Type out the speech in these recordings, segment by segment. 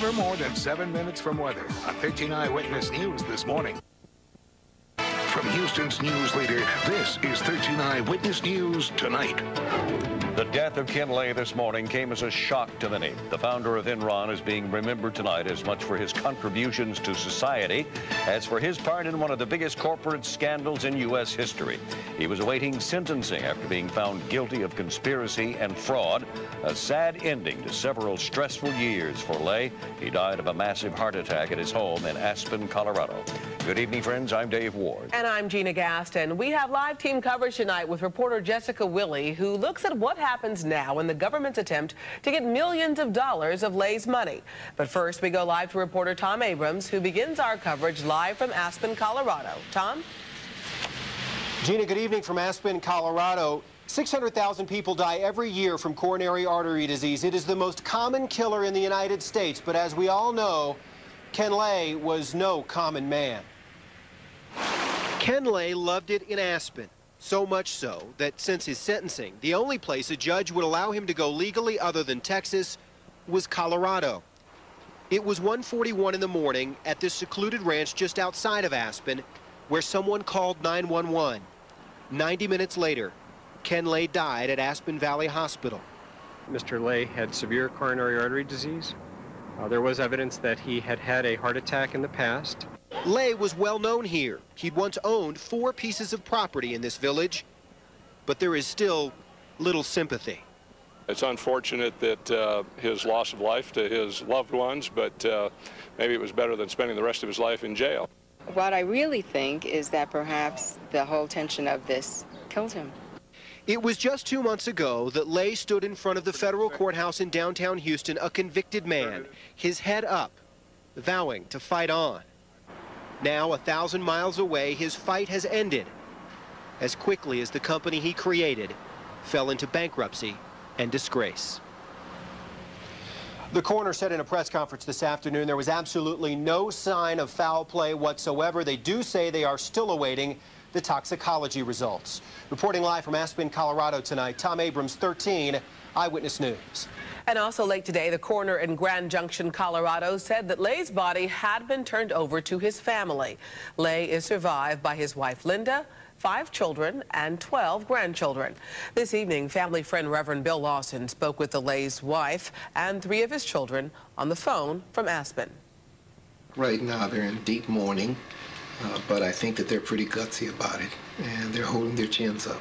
Never more than 7 minutes from weather on 13 Eyewitness News this morning. From Houston's news leader, this is 13 Eyewitness News Tonight. The death of Ken Lay this morning came as a shock to many. The founder of Enron is being remembered tonight as much for his contributions to society as for his part in one of the biggest corporate scandals in U.S. history. He was awaiting sentencing after being found guilty of conspiracy and fraud, a sad ending to several stressful years for Lay. He died of a massive heart attack at his home in Aspen, Colorado. Good evening, friends. I'm Dave Ward. And I'm Gina Gaston. We have live team coverage tonight with reporter Jessica Willey, who looks at what happens now in the government's attempt to get millions of dollars of Lay's money. But first, we go live to reporter Tom Abrams, who begins our coverage live from Aspen, Colorado. Tom? Gina, good evening from Aspen, Colorado. 600,000 people die every year from coronary artery disease. It is the most common killer in the United States, but as we all know, Ken Lay was no common man. Ken Lay loved it in Aspen, so much so that since his sentencing, the only place a judge would allow him to go legally other than Texas was Colorado. It was 1:41 in the morning at this secluded ranch just outside of Aspen where someone called 911. 90 minutes later, Ken Lay died at Aspen Valley Hospital. Mr. Lay had severe coronary artery disease. There was evidence that he had had a heart attack in the past. Lay was well known here. He'd once owned 4 pieces of property in this village, but there is still little sympathy. It's unfortunate that his loss of life to his loved ones, but maybe it was better than spending the rest of his life in jail. What I really think is that perhaps the whole tension of this killed him. It was just 2 months ago that Lay stood in front of the federal courthouse in downtown Houston, a convicted man, his head up, vowing to fight on. Now, 1,000 miles away, his fight has ended as quickly as the company he created fell into bankruptcy and disgrace. The coroner said in a press conference this afternoon there was absolutely no sign of foul play whatsoever. They do say they are still awaiting the toxicology results. Reporting live from Aspen, Colorado tonight, Tom Abrams, 13 Eyewitness News. And also late today, the coroner in Grand Junction, Colorado, said that Lay's body had been turned over to his family. Lay is survived by his wife, Linda, 5 children, and 12 grandchildren. This evening, family friend Reverend Bill Lawson spoke with the Lay's wife and 3 of his children on the phone from Aspen. Right now, they're in deep mourning, but I think that they're pretty gutsy about it, and they're holding their chins up.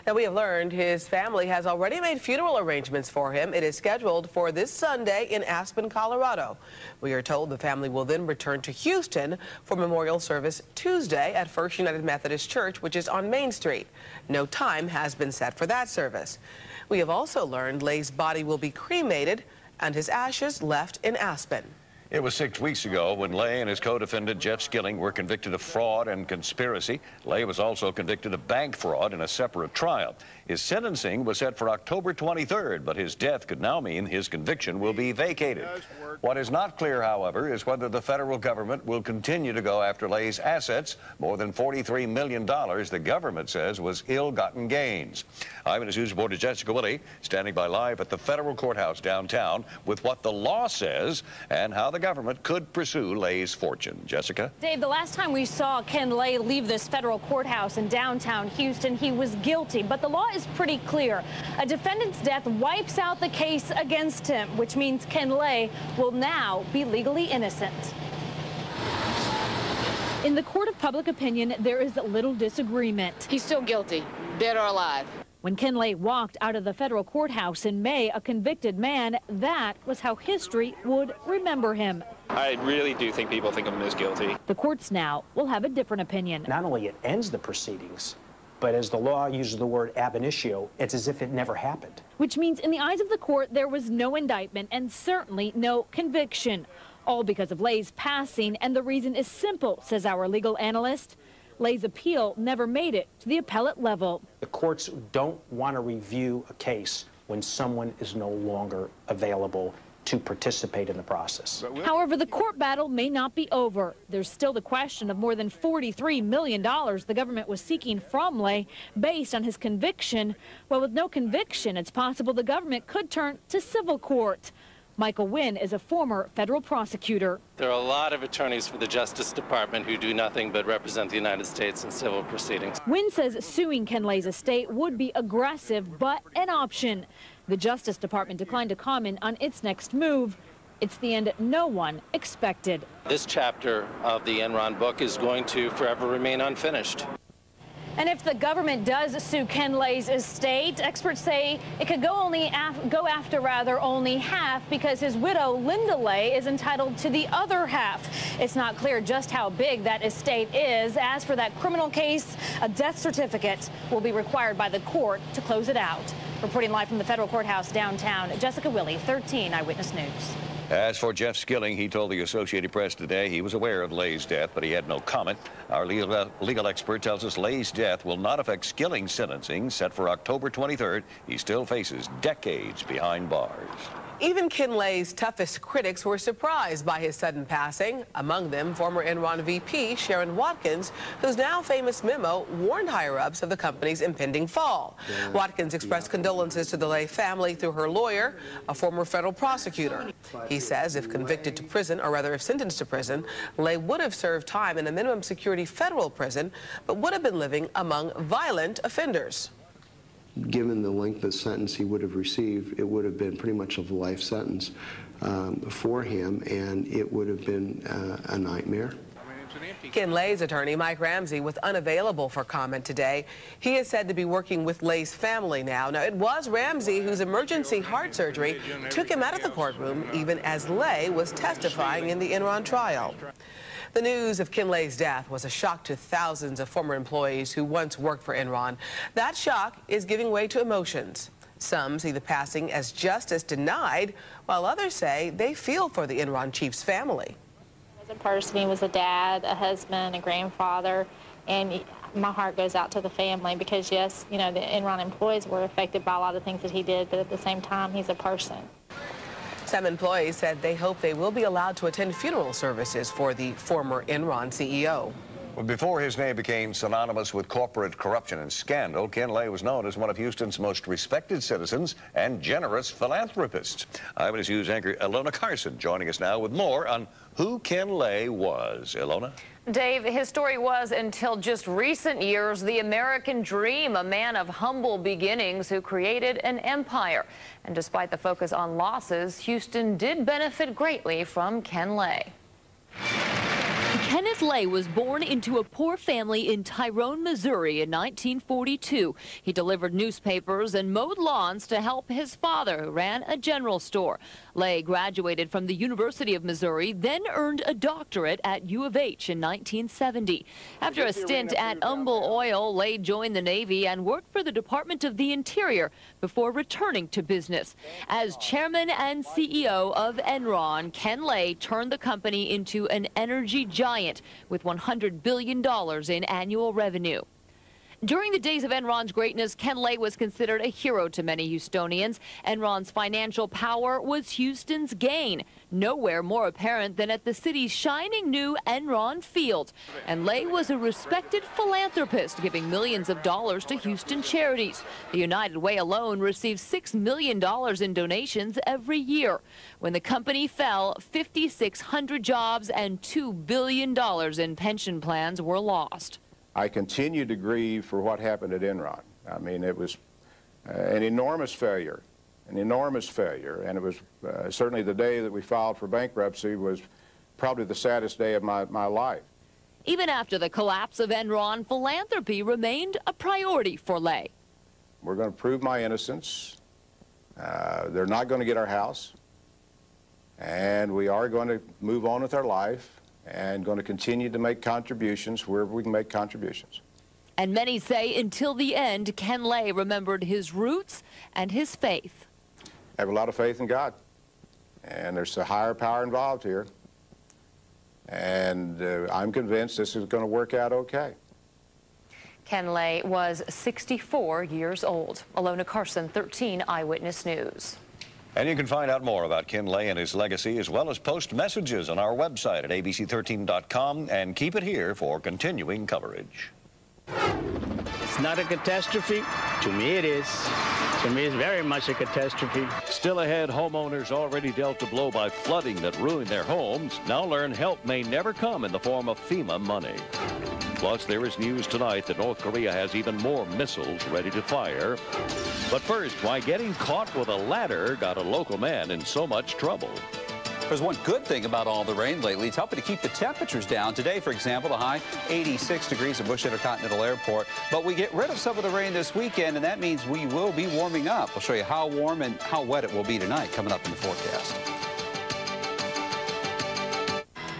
Now, we have learned his family has already made funeral arrangements for him. It is scheduled for this Sunday in Aspen, Colorado. We are told the family will then return to Houston for memorial service Tuesday at First United Methodist Church, which is on Main Street. No time has been set for that service. We have also learned Lay's body will be cremated and his ashes left in Aspen. It was 6 weeks ago when Lay and his co-defendant Jeff Skilling were convicted of fraud and conspiracy. Lay was also convicted of bank fraud in a separate trial. His sentencing was set for October 23rd, but his death could now mean his conviction will be vacated. What is not clear, however, is whether the federal government will continue to go after Lay's assets, more than $43 million the government says was ill-gotten gains. Eyewitness News reporter Jessica Willey standing by live at the federal courthouse downtown with what the law says and how the government could pursue Lay's fortune. Jessica? Dave, the last time we saw Ken Lay leave this federal courthouse in downtown Houston, he was guilty. But the law is pretty clear. A defendant's death wipes out the case against him, which means Ken Lay will now be legally innocent. In the court of public opinion, there is little disagreement. He's still guilty, dead or alive. When Ken Lay walked out of the federal courthouse in May, a convicted man, that was how history would remember him. I really do think people think of him as guilty. The courts now will have a different opinion. Not only it ends the proceedings, but as the law uses the word ab initio, it's as if it never happened. Which means in the eyes of the court, there was no indictment and certainly no conviction. All because of Lay's passing, and the reason is simple, says our legal analyst. Lay's appeal never made it to the appellate level. The courts don't want to review a case when someone is no longer available to participate in the process. However, the court battle may not be over. There's still the question of more than $43 million the government was seeking from Lay based on his conviction. Well, with no conviction, it's possible the government could turn to civil court. Michael Wynn is a former federal prosecutor. There are a lot of attorneys for the Justice Department who do nothing but represent the United States in civil proceedings. Wynn says suing Ken Lay's estate would be aggressive, but an option. The Justice Department declined to comment on its next move. It's the end no one expected. This chapter of the Enron book is going to forever remain unfinished. And if the government does sue Ken Lay's estate, experts say it could go after only half, because his widow, Linda Lay, is entitled to the other half. It's not clear just how big that estate is. As for that criminal case, a death certificate will be required by the court to close it out. Reporting live from the federal courthouse downtown, Jessica Willey, 13 Eyewitness News. As for Jeff Skilling, he told the Associated Press today he was aware of Lay's death, but he had no comment. Our legal expert tells us Lay's death will not affect Skilling's sentencing, set for October 23rd. He still faces decades behind bars. Even Ken Lay's toughest critics were surprised by his sudden passing. Among them, former Enron VP Sharon Watkins, whose now famous memo warned higher-ups of the company's impending fall. Watkins expressed condolences to the Lay family through her lawyer, a former federal prosecutor. He says if convicted to prison, or rather if sentenced to prison, Lay would have served time in a minimum security federal prison, but would have been living among violent offenders. Given the length of sentence he would have received, it would have been pretty much a life sentence for him, and it would have been a nightmare. Ken Lay's attorney, Mike Ramsey, was unavailable for comment today. He is said to be working with Lay's family now. Now, it was Ramsey whose emergency heart surgery took him out of the courtroom even as Lay was testifying in the Enron trial. The news of Ken Lay's death was a shock to thousands of former employees who once worked for Enron. That shock is giving way to emotions. Some see the passing as justice denied, while others say they feel for the Enron chief's family. As a person, he was a dad, a husband, a grandfather, and my heart goes out to the family because, yes, you know, the Enron employees were affected by a lot of things that he did, but at the same time, he's a person. Some employees said they hope they will be allowed to attend funeral services for the former Enron CEO. Well, before his name became synonymous with corporate corruption and scandal, Ken Lay was known as one of Houston's most respected citizens and generous philanthropists. Eyewitness News anchor Ilona Carson joining us now with more on who Ken Lay was. Ilona? Dave, his story was, until just recent years, the American dream, a man of humble beginnings who created an empire. And despite the focus on losses, Houston did benefit greatly from Ken Lay. Kenneth Lay was born into a poor family in Tyrone, Missouri in 1942. He delivered newspapers and mowed lawns to help his father, who ran a general store. Lay graduated from the University of Missouri, then earned a doctorate at U of H in 1970. After a stint at Humble Oil, Lay joined the Navy and worked for the Department of the Interior before returning to business. As chairman and CEO of Enron, Ken Lay turned the company into an energy giant with $100 billion in annual revenue. During the days of Enron's greatness, Ken Lay was considered a hero to many Houstonians. Enron's financial power was Houston's gain. Nowhere more apparent than at the city's shining new Enron field. And Lay was a respected philanthropist, giving millions of dollars to Houston charities. The United Way alone receives $6 million in donations every year. When the company fell, 5,600 jobs and $2 billion in pension plans were lost. I continue to grieve for what happened at Enron. I mean, it was an enormous failure, and it was certainly the day that we filed for bankruptcy was probably the saddest day of my life. Even after the collapse of Enron, philanthropy remained a priority for Lay. We're going to prove my innocence. They're not going to get our house, and we are going to move on with our life and going to continue to make contributions wherever we can make contributions. And many say until the end, Ken Lay remembered his roots and his faith. I have a lot of faith in God, and there's a higher power involved here, and I'm convinced this is going to work out okay. Ken Lay was 64 years old. Ilona Carson, 13 Eyewitness News. And you can find out more about Ken Lay and his legacy, as well as post messages on our website at abc13.com, and keep it here for continuing coverage. It's not a catastrophe. To me, it is. To me, it's very much a catastrophe. Still ahead, homeowners already dealt a blow by flooding that ruined their homes now learn help may never come in the form of FEMA money. Plus, there is news tonight that North Korea has even more missiles ready to fire. But first, why getting caught with a ladder got a local man in so much trouble. There's one good thing about all the rain lately. It's helping to keep the temperatures down. Today, for example, the high 86 degrees at Bush Intercontinental Airport. But we get rid of some of the rain this weekend, and that means we will be warming up. We'll show you how warm and how wet it will be tonight coming up in the forecast.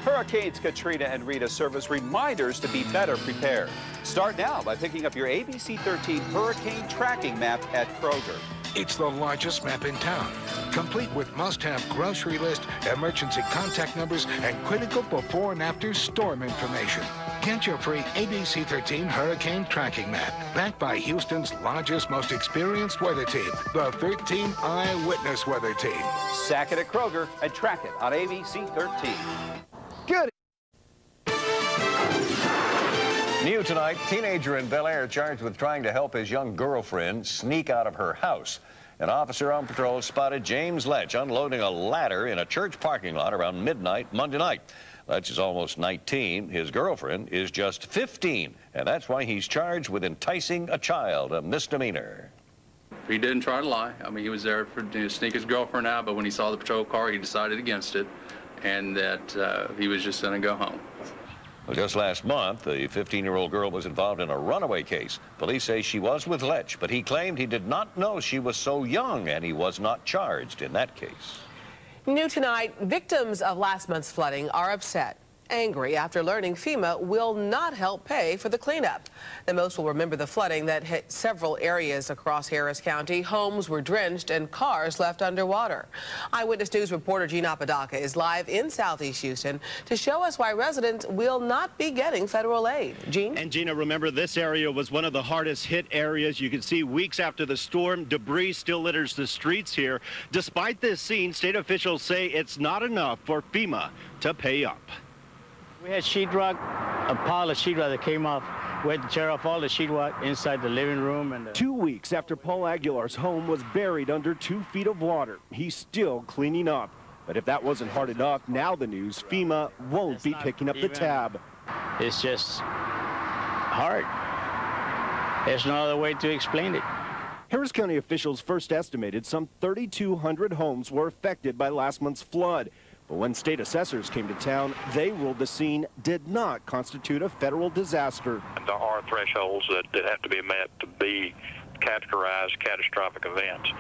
Hurricanes Katrina and Rita serve as reminders to be better prepared. Start now by picking up your ABC 13 Hurricane Tracking Map at Kroger. It's the largest map in town, complete with must-have grocery list, emergency contact numbers, and critical before and after storm information. Get your free ABC 13 Hurricane Tracking Map, backed by Houston's largest, most experienced weather team, the 13 Eyewitness Weather Team. Sack it at Kroger and track it on ABC 13. Good. New tonight, teenager in Bel Air charged with trying to help his young girlfriend sneak out of her house. An officer on patrol spotted James Letch unloading a ladder in a church parking lot around midnight Monday night. Letch is almost 19. His girlfriend is just 15, and that's why he's charged with enticing a child, a misdemeanor. He didn't try to lie. I mean, he was there to sneak his girlfriend out, but when he saw the patrol car, he decided against it, and that he was just going to go home. Well, just last month, the 15-year-old girl was involved in a runaway case. Police say she was with Letch, but he claimed he did not know she was so young, and he was not charged in that case. New tonight, victims of last month's flooding are upset, angry after learning FEMA will not help pay for the cleanup. The most will remember the flooding that hit several areas across Harris County. Homes were drenched and cars left underwater. Eyewitness News reporter Gina Apodaca is live in Southeast Houston to show us why residents will not be getting federal aid. Gene? And Gina, remember, this area was one of the hardest hit areas. You can see weeks after the storm, debris still litters the streets here. Despite this scene, state officials say it's not enough for FEMA to pay up. We had sheetrock, a pile of sheetrock that came off. We had to tear off all the sheetrock inside the living room. And 2 weeks after Paul Aguilar's home was buried under 2 feet of water, he's still cleaning up. But if that wasn't hard enough, now the news, FEMA won't be picking up the tab. It's just hard. There's no other way to explain it. Harris County officials first estimated some 3,200 homes were affected by last month's flood. But when state assessors came to town, they ruled the scene did not constitute a federal disaster. There are thresholds that have to be met to be categorized catastrophic events.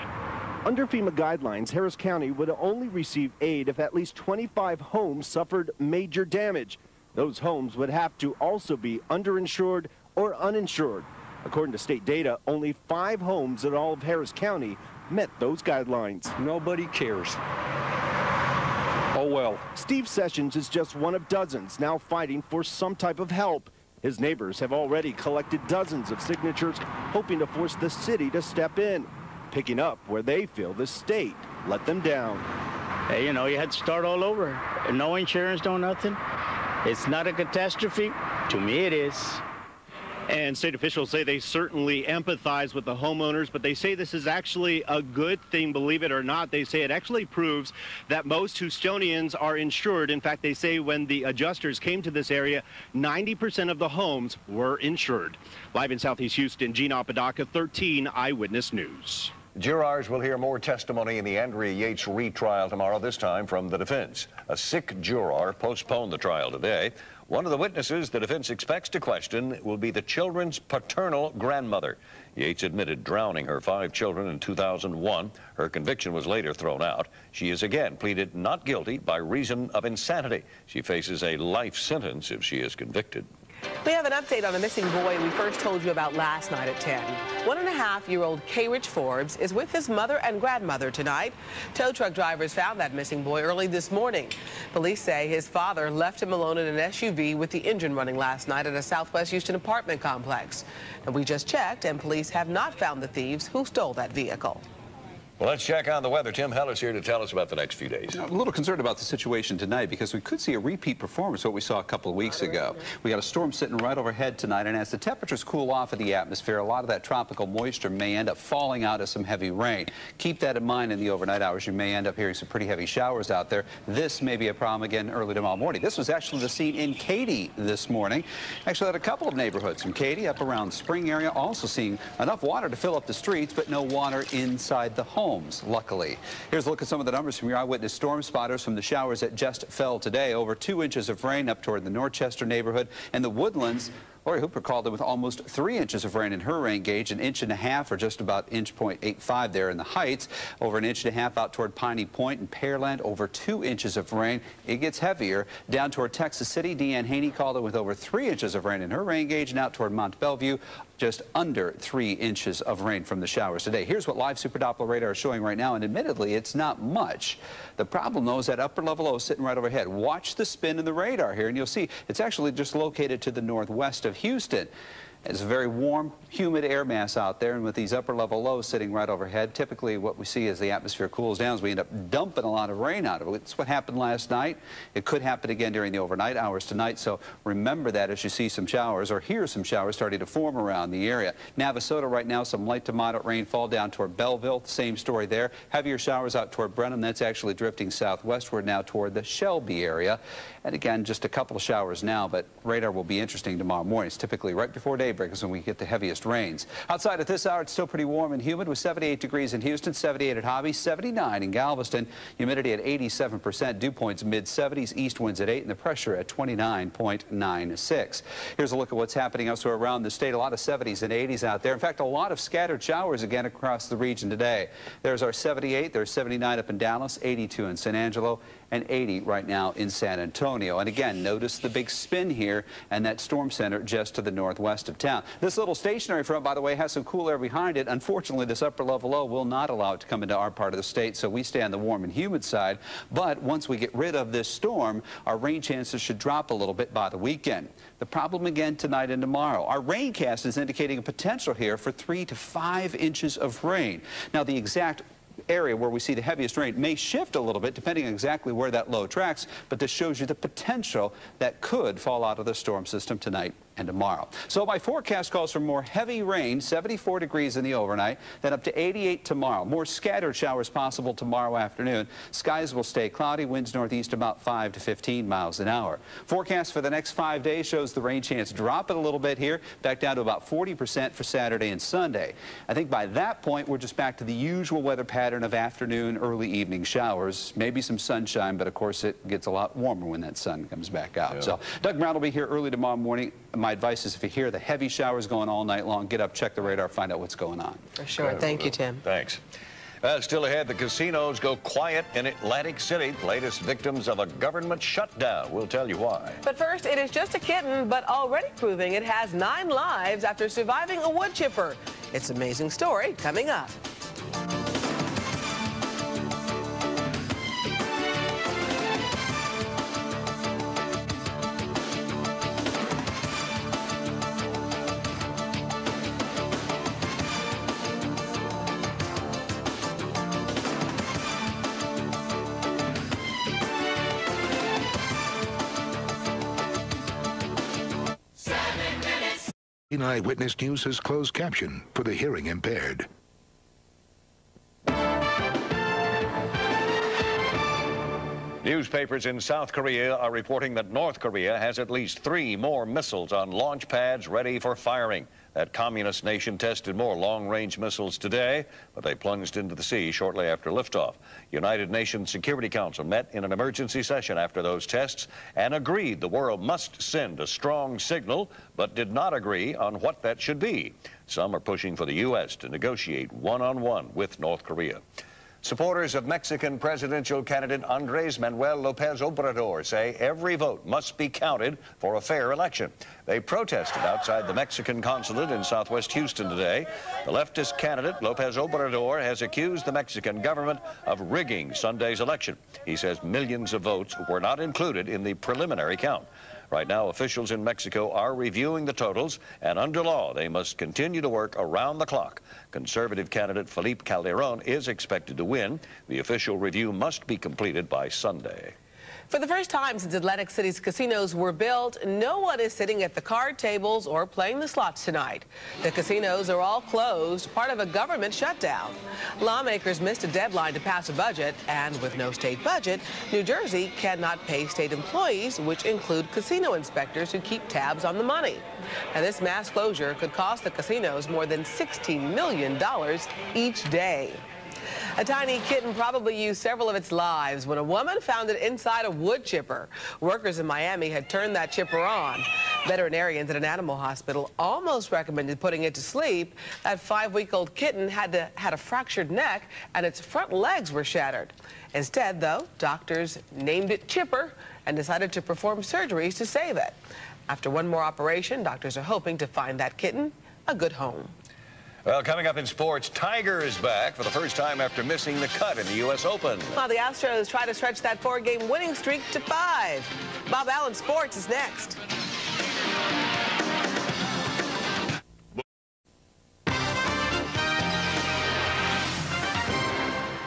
Under FEMA guidelines, Harris County would only receive aid if at least 25 homes suffered major damage. Those homes would have to also be underinsured or uninsured. According to state data, only 5 homes in all of Harris County met those guidelines. Nobody cares. Oh, well. Steve Sessions is just one of dozens now fighting for some type of help. His neighbors have already collected dozens of signatures, hoping to force the city to step in, picking up where they feel the state let them down. Hey, you know, you had to start all over. No insurance, no nothing. It's not a catastrophe. To me, it is. And state officials say they certainly empathize with the homeowners, but they say this is actually a good thing, believe it or not. They say it actually proves that most Houstonians are insured. In fact, they say when the adjusters came to this area, 90% of the homes were insured. Live in Southeast Houston, Gina Apodaca, 13 Eyewitness News. Jurors will hear more testimony in the Andrea Yates retrial tomorrow, this time from the defense. A sick juror postponed the trial today. One of the witnesses the defense expects to question will be the children's paternal grandmother. Yates admitted drowning her 5 children in 2001. Her conviction was later thrown out. She is again pleaded not guilty by reason of insanity. She faces a life sentence if she is convicted. We have an update on a missing boy we first told you about last night at 10. 1.5-year-old K-Rich Forbes is with his mother and grandmother tonight. Tow truck drivers found that missing boy early this morning. Police say his father left him alone in an SUV with the engine running last night at a Southwest Houston apartment complex. Now, we just checked, and police have not found the thieves who stole that vehicle. Well, let's check on the weather. Tim Heller's here to tell us about the next few days. I'm a little concerned about the situation tonight because we could see a repeat performance of what we saw a couple of weeks ago. We got a storm sitting right overhead tonight, and as the temperatures cool off in the atmosphere, a lot of that tropical moisture may end up falling out as some heavy rain. Keep that in mind in the overnight hours. You may end up hearing some pretty heavy showers out there. This may be a problem again early tomorrow morning. This was actually the scene in Katy this morning. Actually, had a couple of neighborhoods in Katy up around the Spring area, also seeing enough water to fill up the streets, but no water inside the homes, luckily. Here's a look at some of the numbers from your eyewitness storm spotters from the showers that just fell today. Over 2 inches of rain up toward the Norchester neighborhood and the Woodlands. Lori Hooper called it with almost 3 inches of rain in her rain gauge, 1.5 inches or just about 1.85 there in the Heights, over 1.5 inches out toward Piney Point and Pearland, over 2 inches of rain. It gets heavier down toward Texas City. Deanne Haney called it with over 3 inches of rain in her rain gauge, and out toward Mont Bellevue, just under 3 inches of rain from the showers today. Here's what live Super Doppler radar is showing right now, and admittedly, it's not much. The problem, though, is that upper level low sitting right overhead. Watch the spin in the radar here, and you'll see it's actually just located to the northwest of Houston. It's a very warm, humid air mass out there, and with these upper level lows sitting right overhead, typically what we see as the atmosphere cools down is we end up dumping a lot of rain out of it. It's what happened last night. It could happen again during the overnight hours tonight, so remember that as you see some showers or hear some showers starting to form around the area. Navasota right now, some light to moderate rainfall down toward Belleville. Same story there. Heavier showers out toward Brenham. That's actually drifting southwestward now toward the Shelby area. And again, just a couple of showers now, but radar will be interesting tomorrow morning. It's typically right before daybreak is when we get the heaviest rains. Outside at this hour, it's still pretty warm and humid with 78 degrees in Houston, 78 at Hobby, 79 in Galveston, humidity at 87%, dew points mid-70s, east winds at 8, and the pressure at 29.96. Here's a look at what's happening elsewhere around the state. A lot of 70s and 80s out there. In fact, a lot of scattered showers again across the region today. There's our 78, there's 79 up in Dallas, 82 in San Angelo, and 80 right now in San Antonio. And again, notice the big spin here and that storm center just to the northwest of town. This little stationary front, by the way, has some cool air behind it. Unfortunately, this upper level low will not allow it to come into our part of the state, so we stay on the warm and humid side. But once we get rid of this storm, our rain chances should drop a little bit by the weekend. The problem again tonight and tomorrow. Our raincast is indicating a potential here for 3 to 5 inches of rain. Now, the exact area where we see the heaviest rain may shift a little bit depending on exactly where that low tracks, but this shows you the potential that could fall out of the storm system tonight and tomorrow. So my forecast calls for more heavy rain, 74 degrees in the overnight, then up to 88 tomorrow. More scattered showers possible tomorrow afternoon. Skies will stay cloudy, winds northeast about 5 to 15 miles an hour. Forecast for the next 5 days shows the rain chance dropping a little bit here, back down to about 40% for Saturday and Sunday. I think by that point, we're just back to the usual weather pattern of afternoon, early evening showers, maybe some sunshine, but of course it gets a lot warmer when that sun comes back out. Yeah. So Doug Brown will be here early tomorrow morning. My advice is if you hear the heavy showers going all night long, get up, check the radar, find out what's going on. For sure. Thank you, Tim. Thanks. Still ahead, the casinos go quiet in Atlantic City. Latest victims of a government shutdown. We'll tell you why. But first, it is just a kitten, but already proving it has 9 lives after surviving a wood chipper. It's an amazing story coming up. Eyewitness News has closed caption for the hearing impaired. Newspapers in South Korea are reporting that North Korea has at least 3 more missiles on launch pads ready for firing. That communist nation tested more long-range missiles today, but they plunged into the sea shortly after liftoff. United Nations Security Council met in an emergency session after those tests and agreed the world must send a strong signal, but did not agree on what that should be. Some are pushing for the U.S. to negotiate one-on-one with North Korea. Supporters of Mexican presidential candidate Andrés Manuel López Obrador say every vote must be counted for a fair election. They protested outside the Mexican consulate in southwest Houston today. The leftist candidate, López Obrador, has accused the Mexican government of rigging Sunday's election. He says millions of votes were not included in the preliminary count. Right now, officials in Mexico are reviewing the totals, and under law, they must continue to work around the clock. Conservative candidate Felipe Calderon is expected to win. The official review must be completed by Sunday. For the first time since Atlantic City's casinos were built, no one is sitting at the card tables or playing the slots tonight. The casinos are all closed, part of a government shutdown. Lawmakers missed a deadline to pass a budget, and with no state budget, New Jersey cannot pay state employees, which include casino inspectors who keep tabs on the money. Now, this mass closure could cost the casinos more than $16 million each day. A tiny kitten probably used several of its lives when a woman found it inside a wood chipper. Workers in Miami had turned that chipper on. Veterinarians at an animal hospital almost recommended putting it to sleep. That 5-week-old kitten had a fractured neck and its front legs were shattered. Instead, though, doctors named it Chipper and decided to perform surgeries to save it. After one more operation, doctors are hoping to find that kitten a good home. Well, coming up in sports, Tiger is back for the first time after missing the cut in the U.S. Open. While the Astros try to stretch that 4-game winning streak to 5. Bob Allen Sports is next.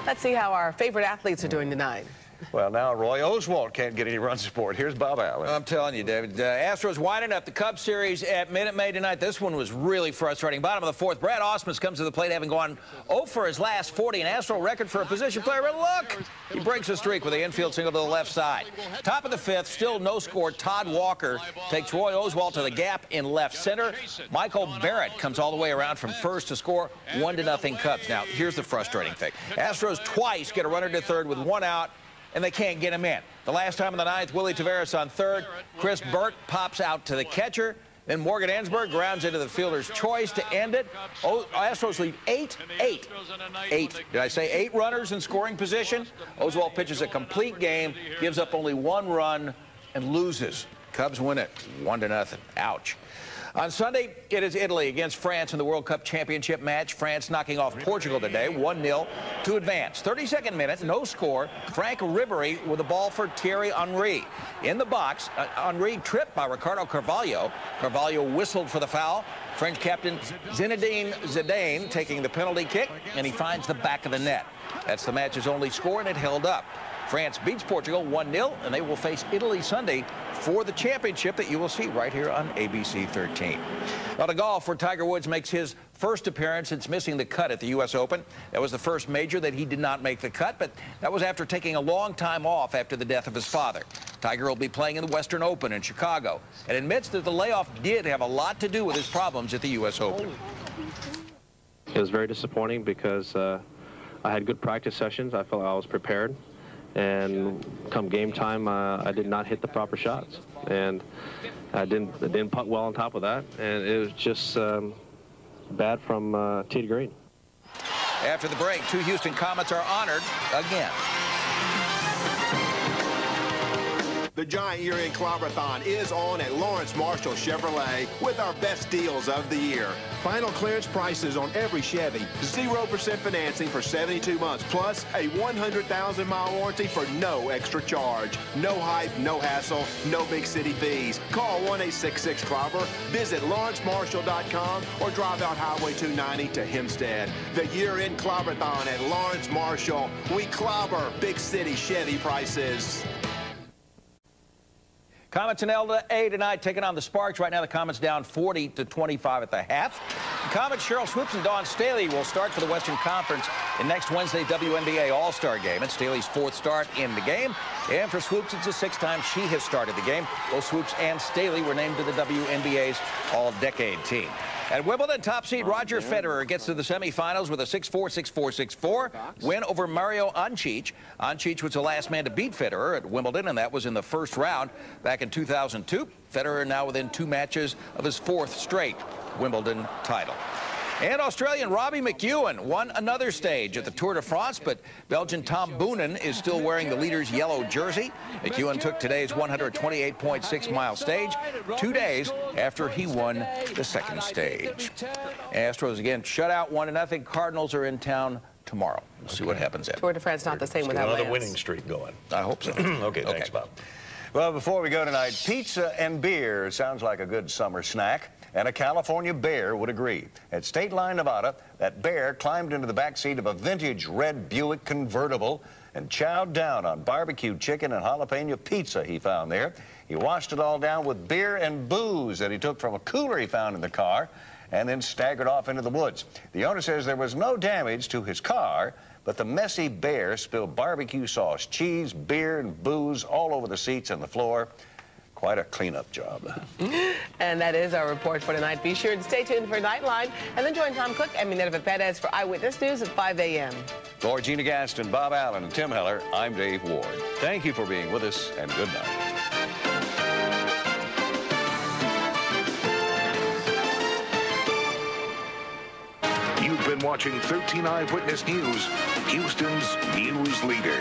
Let's see how our favorite athletes are doing tonight. Well, now Roy Oswalt can't get any run support. Here's Bob Allen. I'm telling you, David. Astros winding up the Cubs series at Minute Maid tonight. This one was really frustrating. Bottom of the fourth, Brad Ausmus comes to the plate, having gone 0 for his last 40, an Astro record for a position player. But look, he breaks a streak with the infield single to the left side. Top of the fifth, still no score. Todd Walker takes Roy Oswalt to the gap in left center. Michael Barrett comes all the way around from first to score 1-0 Cubs. Now, here's the frustrating thing. Astros twice get a runner to third with 1 out, and they can't get him in. The last time in the ninth, Willie Taveras on third. Chris Burt pops out to the catcher. Then Morgan Ensberg grounds into the fielder's choice to end it. Astros leave 8. Did I say 8 runners in scoring position? Oswalt pitches a complete game, gives up only 1 run, and loses. Cubs win it 1-0. Ouch. On Sunday, it is Italy against France in the World Cup Championship match. France knocking off Portugal today, 1-0 to advance. 32nd minute, no score. Frank Ribery with the ball for Thierry Henry. In the box, Henry tripped by Ricardo Carvalho. Carvalho whistled for the foul. French captain Zinedine Zidane taking the penalty kick, and he finds the back of the net. That's the match's only score, and it held up. France beats Portugal 1-0, and they will face Italy Sunday for the championship that you will see right here on ABC 13. Now to golf, where Tiger Woods makes his first appearance since missing the cut at the U.S. Open. That was the first major that he did not make the cut, but that was after taking a long time off after the death of his father. Tiger will be playing in the Western Open in Chicago and admits that the layoff did have a lot to do with his problems at the U.S. Open. It was very disappointing because I had good practice sessions. I felt I was prepared. And come game time, I did not hit the proper shots, and I didn't putt well on top of that, and it was just bad from tee to green. After the break, 2 Houston Comets are honored again. The giant year-end Clobber-a-thon is on at Lawrence Marshall Chevrolet with our best deals of the year. Final clearance prices on every Chevy. 0% financing for 72 months, plus a 100,000-mile warranty for no extra charge. No hype, no hassle, no big city fees. Call 1-866-CLOBBER, visit lawrencemarshall.com, or drive out Highway 290 to Hempstead. The year-end Clobber-a-thon at Lawrence Marshall. We clobber big city Chevy prices. Comets in LA tonight taking on the Sparks. Right now, the Comets down 40-25 at the half. The Comets' Cheryl Swoops and Dawn Staley will start for the Western Conference in next Wednesday's WNBA All-Star Game. It's Staley's 4th start in the game. And for Swoops, it's the 6th time she has started the game. Both Swoops and Staley were named to the WNBA's All-Decade team. At Wimbledon, top seed Roger Federer gets to the semifinals with a 6-4, 6-4, 6-4 win over Mario Ancic. Ancic was the last man to beat Federer at Wimbledon, and that was in the first round back in 2002. Federer now within 2 matches of his 4th straight Wimbledon title. And Australian Robbie McEwen won another stage at the Tour de France, but Belgian Tom Boonen is still wearing the leader's yellow jersey. McEwen took today's 128.6-mile stage 2 days after he won the 2nd stage. Astros again shut out 1-0. Cardinals are in town tomorrow. We'll see what happens then. Tour de France not the same without another Lance. winning streak going. I hope so. Okay, thanks, Bob. Well, before we go tonight, pizza and beer sounds like a good summer snack, and a California bear would agree. At State Line, Nevada, that bear climbed into the backseat of a vintage red Buick convertible and chowed down on barbecued chicken and jalapeno pizza he found there. He washed it all down with beer and booze that he took from a cooler he found in the car, and then staggered off into the woods. The owner says there was no damage to his car, but the messy bear spilled barbecue sauce, cheese, beer, and booze all over the seats and the floor. Quite a cleanup job. And that is our report for tonight. Be sure to stay tuned for Nightline, and then join Tom Cook and Minerva Perez for Eyewitness News at 5 a.m. For Gina Gaston, Bob Allen, and Tim Heller, I'm Dave Ward. Thank you for being with us, and good night. You've been watching 13 Eyewitness News, Houston's news leader.